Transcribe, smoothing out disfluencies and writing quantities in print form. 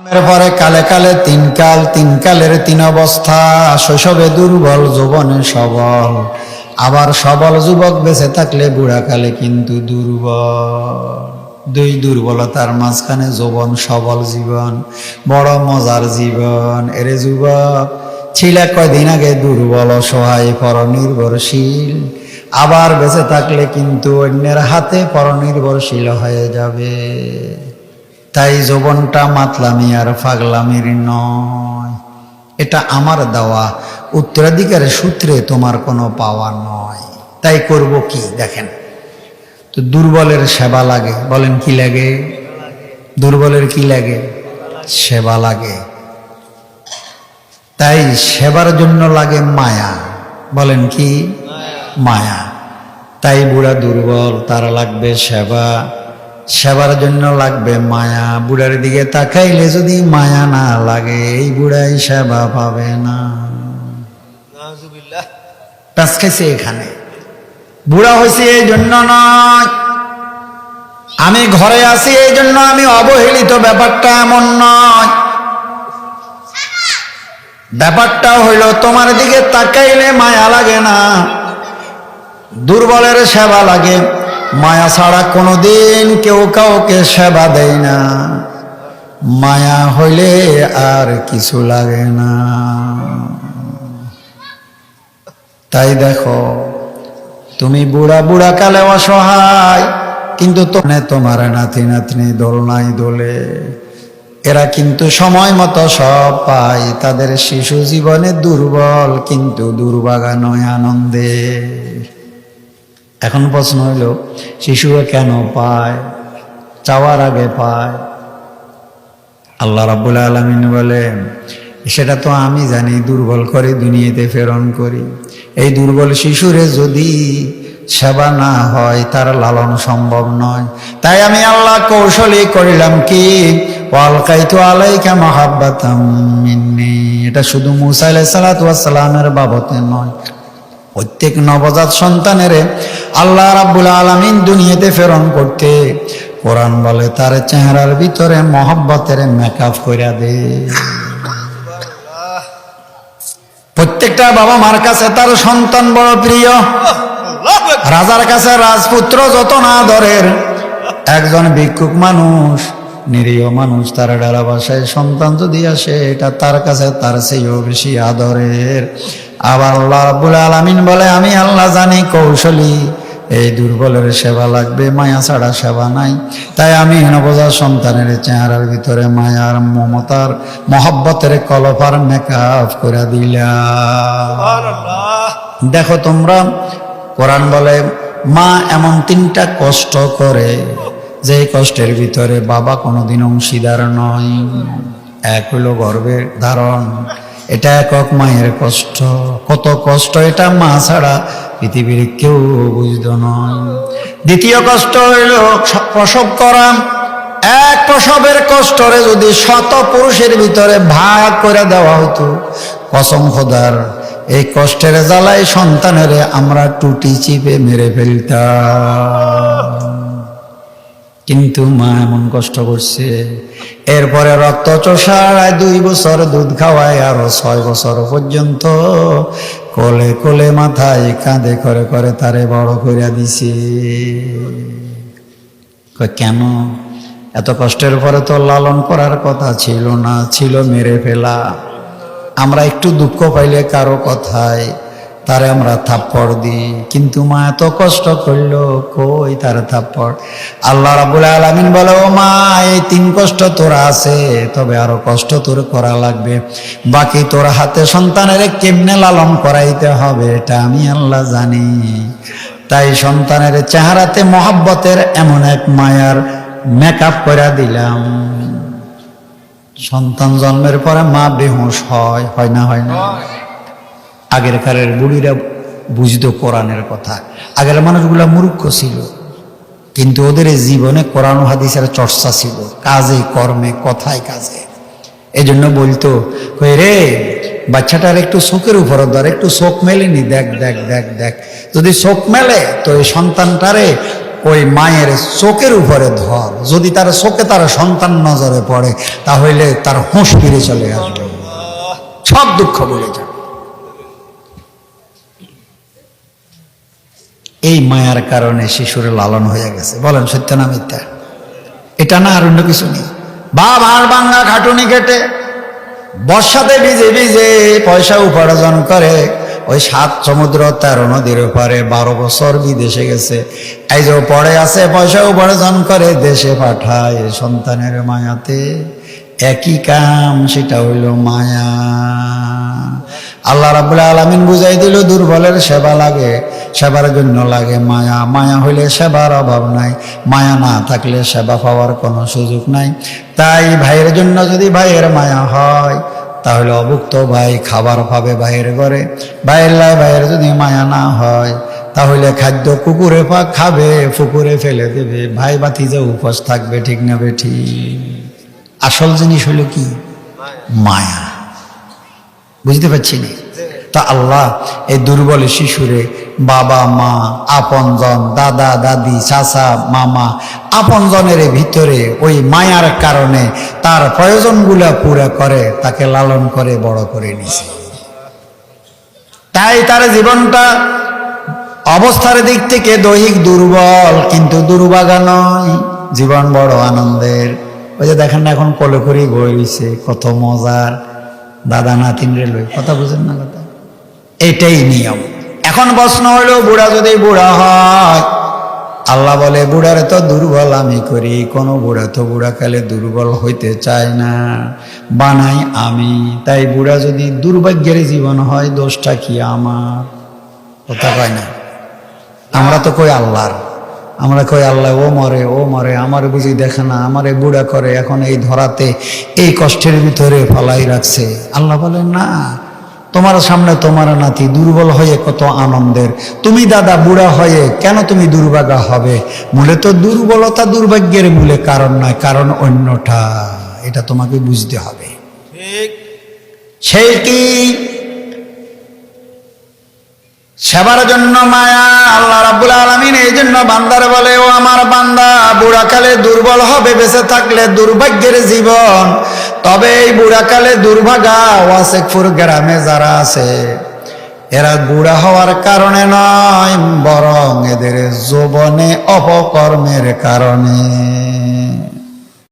পরে কালে কালে তিন কাল, তিন কালের তিন অবস্থা। শৈশবে দুর্বল, যৌবনে সবল। আবার সবল যুবক বেঁচে থাকলে বুড়াকালে কিন্তু দুর্বল। দুই দুর্বলতার মাঝখানে যৌবন সবল জীবন, বড় মজার জীবন। এরে যুবক, ছিলে কয়দিন আগে দুর্বল, অসহায়, পরনির্ভরশীল। আবার বেঁচে থাকলে কিন্তু অন্যের হাতে পরনির্ভরশীল হয়ে যাবে। তাই যৌবনটা মাতলামি আর পাগলামির নয়, এটা আমার দেওয়া উত্তরাধিকারের সূত্রে তোমার কোনো পাওয়া নয়। তাই করব কি দেখেন তো, দুর্বলের সেবা লাগে। বলেন কি লাগে? দুর্বলের কি লাগে? সেবা লাগে। তাই সেবার জন্য লাগে মায়া। বলেন কি? মায়া। তাই বুড়া দুর্বল, তার লাগবে সেবা। সেবার জন্য লাগবে মায়া। বুড়ার দিকে তাকাইলে যদি মায়া না লাগে, এই বুড়াই সেবা পাবে না। প্যাঁচ খাইছে এখানে। বুড়া হয়েছে এই জন্য নয়, আমি ঘরে আছি এই জন্য আমি অবহেলিত, ব্যাপারটা এমন নয়। ব্যাপারটা হইল তোমার দিকে তাকাইলে মায়া লাগে না, দুর্বলের সেবা লাগে। মায়া ছাড়া কোনোদিন কেউ কাউকে সেবা দেয় না। মায়া হইলে আর কিছু লাগে না। তাই দেখো, তুমি বুড়া বুড়া কালে অসহায়, কিন্তু তোমার নাতি নাতনি দোলনায় দোলে। এরা কিন্তু সময় মতো সব পায়। তাদের শিশু জীবনে দুর্বল, কিন্তু দুর্ভাগা নয়, আনন্দে। এখন প্রশ্ন হইল, শিশুরা কেন পায়? চাওয়ার আগে পায়। আল্লাহ রাব্বুল আলামিন বলেন, সেটা তো আমি জানি, দুর্বল করে দুনিয়াতে প্রেরণ করি। এই দুর্বল শিশুরে যদি সেবা না হয়, তার লালন সম্ভব নয়। তাই আমি আল্লাহ কৌশলী করিলাম কি, ওয়ালকাইতু আলাইকা মাহাব্বাতাম মিন্নি। এটা শুধু মূসা আলাইহিস সালাতু ওয়াস সালামের বাবতে নয়, প্রত্যেক নবজাত সন্তানের আল্লাহ রাব্বুল আলামিন দুনিয়াতে প্রেরণ করতে কোরআন বলে তার চেহারার ভিতরে মহব্বতের মেকআপ কইরা দে। প্রত্যেকটা বাবা মার কাছে তার সন্তান বড় প্রিয়। রাজার কাছে রাজপুত্র যত না আদরের, একজন ভিক্ষুক মানুষ, নিরীহ মানুষ, তার ডালা বাসায় সন্তান যদি আসে, এটা তার কাছে তার চেয়েও বেশি আদরের। আবার আল্লাহ রাব্বুল আলামিন বলে, আমি আল্লাহ জানি কৌশলী, এই দুর্বলের সেবা লাগবে, মায়া ছাড়া সেবা নাই। তাই আমি নবজাত সন্তানের চেহারার ভিতরে মায়ার, মমতার, মহব্বতের কলপার মেকআপ করে দিলাম। দেখো তোমরা, কোরআন বলে মা এমন তিনটা কষ্ট করে, যে কষ্টের ভিতরে বাবা কোনোদিন অংশীদার নয়। এক হলো গর্ভের ধারণ, এটা একক মায়ের কষ্ট। কত কষ্ট এটা মা ছাড়া পৃথিবীর কেউ বুঝতো নয়। দ্বিতীয় কষ্ট হইল প্রসব করা। এক প্রসবের কষ্টরে যদি শত পুরুষের ভিতরে ভাগ করে দেওয়া হতো, কসম খোদার, এই কষ্টের জ্বালায় সন্তানের আমরা টুটি চিপে মেরে ফেলতাম। কিন্তু মা এমন কষ্ট করছে। এরপরে রক্ত চোষায় 2 বছর দুধ খাওয়ায়, আরো 6 বছর পর্যন্ত কোলে কোলে মাথায় কাঁধে করে করে তারে বড় করে দিছে। কেন? এত কষ্টের পরে তো লালন করার কথা ছিল না, ছিল মেরে ফেলা। আমরা একটু দুঃখ পাইলে কারো কথায় তারে আমরা থাপ্পড় দিই, কিন্তু মা এত কষ্ট করলো, কই তার থাপ্পড়? আল্লাহ রাব্বুল আলামিন বলে, ও মা, এই 3 কষ্ট তোরা আছে, তবে আরো কষ্ট তোর করা লাগবে। বাকি তোর হাতে সন্তানের কেমনে লালন করাইতে হবে, এটা আমি আল্লাহ জানি। তাই সন্তানের চেহারাতে মহব্বতের এমন এক মায়ার মেকআপ করে দিলাম। সন্তান জন্মের পরে মা বেহুশ হয়, হয় না? হয় না? আগের কালের বুড়িরা বুঝতো কোরআনের কথা। আগের মানুষগুলা মূর্খ ছিল, কিন্তু ওদের জীবনে কোরআন হাদিসের চর্চা ছিল, কাজে কর্মে, কথায় কাজে। এই জন্য বলতো, রে বাচ্চাটার একটু চোখের উপরে ধর, একটু চোখ মেলেনি, দেখ দেখ দেখ দেখ। যদি চোখ মেলে তো এই সন্তানটারে ওই মায়ের চোখের উপরে ধর, যদি তার চোখে তার সন্তান নজরে পড়ে তাহলে তার হুঁশ ফিরে চলে আসবে, সব দুঃখ ভুলে যাবে। এই মায়ার কারণে শিশুর লালন হয়ে গেছে। বলেন সত্য না মিথ্যা? এটা না আর অন্য কিছু নেই। বাপ হাড় ভাঙ্গা খাটুনি কেটে বর্ষাতে ভিজে ভিজে পয়সা উপার্জন করে, ওই 7 সমুদ্র 13 নদীর পারে 12 বছর বিদেশে গেছে, এই যে পড়ে আছে পয়সা উপার্জন করে দেশে পাঠায় সন্তানের মায়াতে। একই কাম, সেটা হইল মায়া। আল্লাহ রাব্বুল আলামিন বুঝাই দিল, দুর্বলের সেবা লাগে, সেবার জন্য লাগে মায়া। মায়া হইলে সেবার অভাব নাই, মায়া না থাকলে সেবা পাওয়ার কোনো সুযোগ নাই। তাই ভাইয়ের জন্য যদি ভাইয়ের মায়া হয় তাহলে অভুক্ত ভাই খাবার পাবে ভাইয়ের ঘরে। ভাইয়ের যদি মায়া না হয় তাহলে খাদ্য কুকুরে খাবে, পুকুরে ফেলে দেবে, ভাই ভাতিজা উপোস থাকবে। ঠিক না বেঠি? আসল জিনিস হলো কি? মায়া। বুঝতে পারছি না? তা আল্লাহ এই দুর্বল শিশুরে বাবা মা, আপনজন, দাদা দাদি, চাচা মামা, আপনজনের ভিতরে ওই মায়ার কারণে তার প্রয়োজনগুলা পুরা করে, তাকে লালন করে বড় করে নিছে। তাই তার জীবনটা অবস্থার দিক থেকে দৈহিক দুর্বল, কিন্তু দুর্ভাগা নয়, জীবন বড় আনন্দের। ওই যে দেখেন না এখন কোলে করে বইছে, কত মজার, দাদা নাতিন রে লই, কথা বুঝেন না? কথা এটাই নিয়ম। এখন প্রশ্ন হলো, বুড়া যদি বুড়া হয়, আল্লাহ বলে বুড়ারে তো দুর্বল আমি করি, কোন বুড়া তো বুড়াকালে দুর্বল হইতে চায় না, বানাই আমি। তাই বুড়া যদি দুর্ভাগ্যের জীবন হয়, দোষটা কি আমার? কথা কয় না? আমরা তো কই আল্লাহর, আমরা কই আল্লাহ ও মরে, আমার বুঝি দেখে না, আমারে বুড়া করে এখন এই ধরাতে এই কষ্টের ভিতরে ফালাই রাখছে। আল্লাহ বলে না, তোমার সামনে তোমার নাতি দুর্বল হয়ে কত আনন্দের, তুমি দাদা বুড়া হয়ে কেন তুমি দুর্ভাগা হবে? মূলে তো দুর্বলতা দুর্ভাগ্যের মূলে কারণ নয়, কারণ অন্যটা। এটা তোমাকে বুঝতে হবে। ঠিক সেই কি? সেবার জন্য মায়া। আল্লাহ রাব্বুল আলামিন এই জন্য বান্দারে বলে, ও আমার বান্দা, বুড়াকালে দুর্বল হবে, বেঁচে থাকলে দুর্ভাগ্যের জীবন। তবে এই বুড়াকালে দুর্ভাগা ওয়াসেকপুর গ্রামে যারা আছে, এরা বুড়া হওয়ার কারণে নয়, বরং এদের যৌবনে অপকর্মের কারণে।